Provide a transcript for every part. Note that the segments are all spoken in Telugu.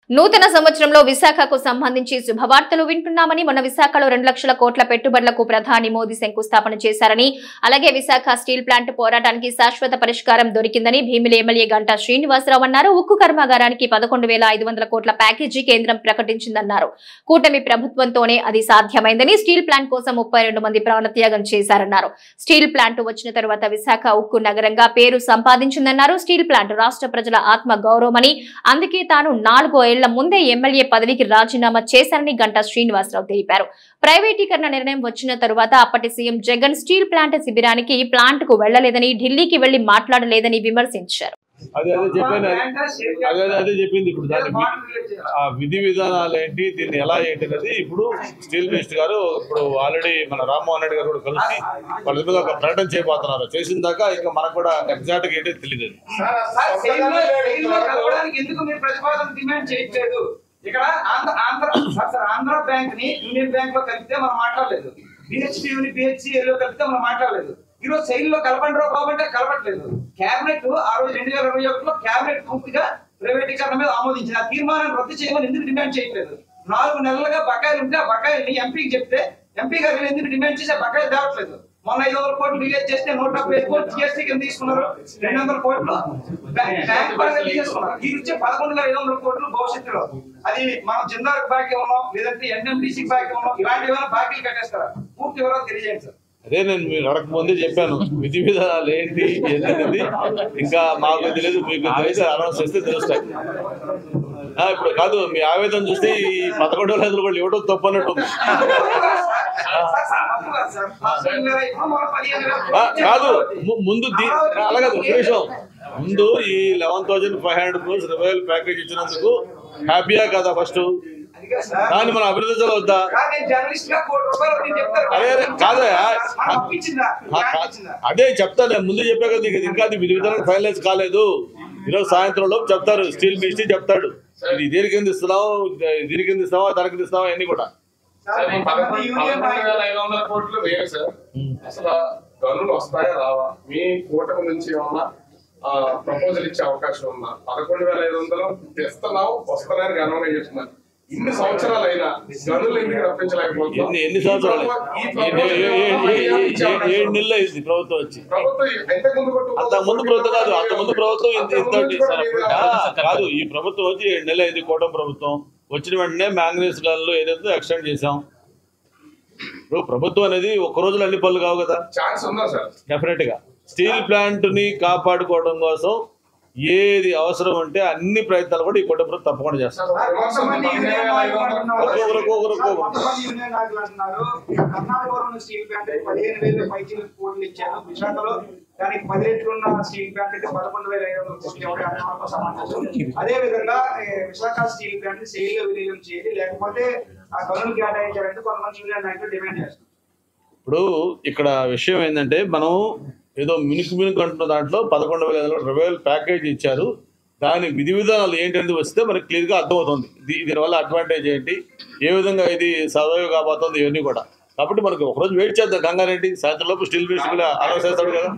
నూతన సంవత్సరంలో విశాఖకు సంబంధించి శుభవార్తలు వింటున్నామని మొన్న విశాఖలో 2 లక్షల కోట్ల పెట్టుబడులకు ప్రధాని మోదీ శంకుస్థాపన చేశారని అలాగే విశాఖ స్టీల్ ప్లాంట్ పోరాటానికి శాశ్వత పరిష్కారం దొరికిందని భీమిలి ఎమ్మెల్యే గంటా శ్రీనివాసరావు అన్నారు. ఉక్కు కర్మాగారానికి 11,500 కోట్ల ప్యాకేజీ కేంద్రం ప్రకటించిందన్నారు. కూటమి ప్రభుత్వంతోనే అది సాధ్యమైందని స్టీల్ ప్లాంట్ కోసం 32 మంది ప్రాణత్యాగం చేశారన్నారు. స్టీల్ ప్లాంట్ వచ్చిన తరువాత విశాఖ ఉక్కు నగరంగా పేరు సంపాదించిందన్నారు. స్టీల్ ప్లాంట్ రాష్ట్ర ప్రజల ఆత్మ గౌరవమని అందుకే తాను 4 ఏళ్ల ముందే ఎమ్మెల్యే పదవికి రాజీనామా చేశారని గంటా శ్రీనివాసరావు తెలిపారు. ప్రైవేటీకరణ నిర్ణయం వచ్చిన తరువాత అప్పటి సీఎం జగన్ స్టీల్ ప్లాంట్ శిబిరానికి ప్లాంట్ కు వెళ్లలేదని ఢిల్లీకి వెళ్లి మాట్లాడలేదని విమర్శించారు. అదే చెప్పింది. ఇప్పుడు దాని ఆ విధి విధానాలు ఏంటి, దీన్ని ఎలా ఏంటి అనేది ఇప్పుడు స్టీల్ మినిస్టర్ గారు ఇప్పుడు ఆల్రెడీ మన రామ్మోహన్ రెడ్డి గారు కూడా కలిసి వాళ్ళ మీద ఒక ప్రకటన చేయబోతున్నారు. చేసిన దాకా ఇంకా మనకు కూడా ఎగ్జాక్ట్ గా ఏంటి తెలియదు. ఆంధ్ర బ్యాంక్ ని యూనియన్ బ్యాంక్ లో కలిపితే మనం మాట్లాడలేదు, బిహెచ్సిఎల్ లో కలిపితే మనం మాట్లాడలేదు. ఈ రోజు శైలి లో కలపండి బాబు అంటే కలపట్లేదు. కేబినెట్ ఆ రోజు 2021లో కేబినెట్ పూర్తిగా ప్రైవేటీకరణ మీద ఆమోదించిన తీర్మానాన్ని రద్దు చేయమని ఎందుకు డిమాండ్ చేయట్లేదు? 4 నెలలుగా బకాయిలు ఉంటే ఆ బకాయిల్ని ఎంపీకి చెప్తే ఎంపీ గారు ఎందుకు డిమాండ్ చేసి ఆ బకాయిలు తేవట్లేదు? మొన్న 500 కోట్లు రిలీజ్ చేస్తే 175 కోట్లు జిఎస్టీ కింద తీసుకున్నారు. 200 కోట్లు బ్యాంక్ పరంగా తీసుకున్నారు. ఈ ఇచ్చే 11,500 కోట్లు భవిష్యత్తులో అది మనం జిందాల్ బాకీ ఉన్నాం, లేదంటే ఎన్ఎండిసి బాకీ ఉన్నాం, ఇలాంటి ఏమైనా బాకీలు కట్టేస్తారా? పూర్తి వివరాలు తెలియజేయండి సార్. అదే నేను మీరు అడగక ముందే చెప్పాను, విధి విధానాలు ఏంటి అనేది ఇంకా మాకు తెలియదు, మీకు తెలిసి అనౌన్స్ చేస్తే తెలుస్తాయి. ఇప్పుడు కాదు, మీ ఆవేదన చూస్తే ఈ 11,500 కూడా ఇవ్వడం తప్పు అన్నట్టు ఉంది. కాదు ముందు అలాగే విషయం, ముందు ఈ 11,500 crores రివైవల్ ప్యాకేజ్ ఇచ్చినందుకు హ్యాపీయా కదా? ఫస్ట్ దాన్ని మనం అభినందించాలి వద్దా? అదే చెప్తాను, ముందు చెప్పా కదా, ఇంకా విధి విధానం ఫైనలైజ్ కాలేదు. ఈరోజు సాయంత్రం లోపు చెప్తారు, స్టీల్ మినిస్ట్రీ చెప్తాడు ఇది దీని కింద ఇస్తున్నావు, దీని కింద ఇస్తావా, దాని కింద ఇస్తావా, అన్ని కూడా. 11,500 కోట్లు వేరు సార్. అసలు గనులు వస్తాయా రావా? మీ కూటమి నుంచి ఏమన్నా ప్రపోజల్ ఇచ్చే అవకాశం ఉందా? 11,500 తెస్తున్నావు వస్తున్నాయని గర్వంగా చెప్తున్నారు. ఇన్ని సంవత్సరాలు అయినా గనులు ఎందుకు రప్పించలేకపోతున్నాం? ఎన్ని సంవత్సరాలు? 7 నెలలు అయింది ప్రభుత్వం వచ్చి. అంతకుముందు ప్రభుత్వం కాదు, అంతకుముందు ప్రభుత్వం కాదు, ఈ ప్రభుత్వం వచ్చి 7 నెలలు అయింది. కూటమి ప్రభుత్వం వచ్చిన వెంటనే మ్యాంగనీస్ గనులు ఏదైతే ఎక్స్టెండ్ చేసాం. ఇప్పుడు ప్రభుత్వం అనేది ఒక్క రోజులో అన్ని పనులు కావు కదా. డెఫినెట్ గా స్టీల్ ప్లాంట్ ని కాపాడుకోవడం కోసం ఏది అవసరం అంటే అన్ని ప్రయత్నాలు కూడా ఈ కూటమి తప్పకుండా చేస్తారు. అదే విధంగా విశాఖ స్టీల్ ప్లాంట్ సేల్ విలీనం చేయాలి, లేకపోతే ఆ గనులు కేటాయించాలంటే కొంతమంది యూనియన్ నాయకులు డిమాండ్ చేస్తారు. ఇప్పుడు ఇక్కడ విషయం ఏంటంటే, మనం ఏదో మినుకు అంటున్న దాంట్లో 11,500 రివైవల్ ప్యాకేజ్ ఇచ్చారు. దాని విధి విధానాలు ఏంటనేది వస్తే మనకి క్లియర్గా అర్థమవుతుంది. దీనివల్ల అడ్వాంటేజ్ ఏంటి, ఏ విధంగా ఇది సర్వైవ్ కాబోతుంది, ఇవన్నీ కూడా. కాబట్టి మనకి ఒకరోజు వెయిట్ చేద్దాం. కంగారేంటి, సాయంత్రం లోపు స్టీల్ మినిస్టర్ కూడా అనౌన్స్ చేస్తాడు కదా.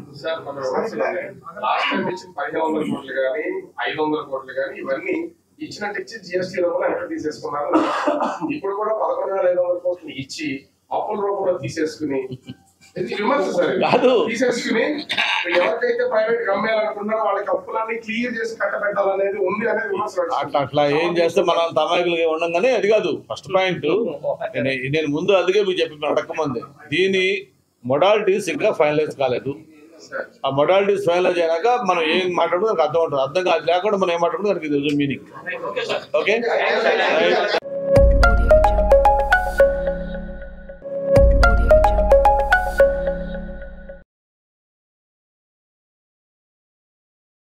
1,500 కోట్లు కానీ 500 కోట్లు కానీ ఇవన్నీ ఇచ్చినట్టు ఇచ్చి జిఎస్టీ రూపంలో ఎక్కడ తీసేసుకున్నారు. ఇప్పుడు కూడా 11,500 కోట్లు ఇచ్చి అప్పుల రూపంలో తీసేసుకుని కాదు, తీసేసుకుని ఎవరికైతే ప్రైవేట్ కమ్మేయాలనుకున్నారో వాళ్ళకి అప్పులన్నీ క్లియర్ చేసి కట్టబెట్టాలనేది ఉంది అనేది విమర్శ. అట్లా ఏం చేస్తే మన తమాయికులు ఉండగానే అది కాదు ఫస్ట్ పాయింట్. నేను ముందు అందుకే మీకు చెప్పి అడగకముందే దీని మొడాలిటీస్ ఇంకా ఫైనలైజ్ కాలేదు. ఆ మొడాలిటీస్ ఫైనలైజ్ అయినాక మనం ఏం మాట్లాడుతుందో నాకు అర్థం ఉంటుంది. అర్థం కాదు లేకుండా మనం ఏం మాట్లాడుతుందో దానికి మీనింగ్. ఓకే.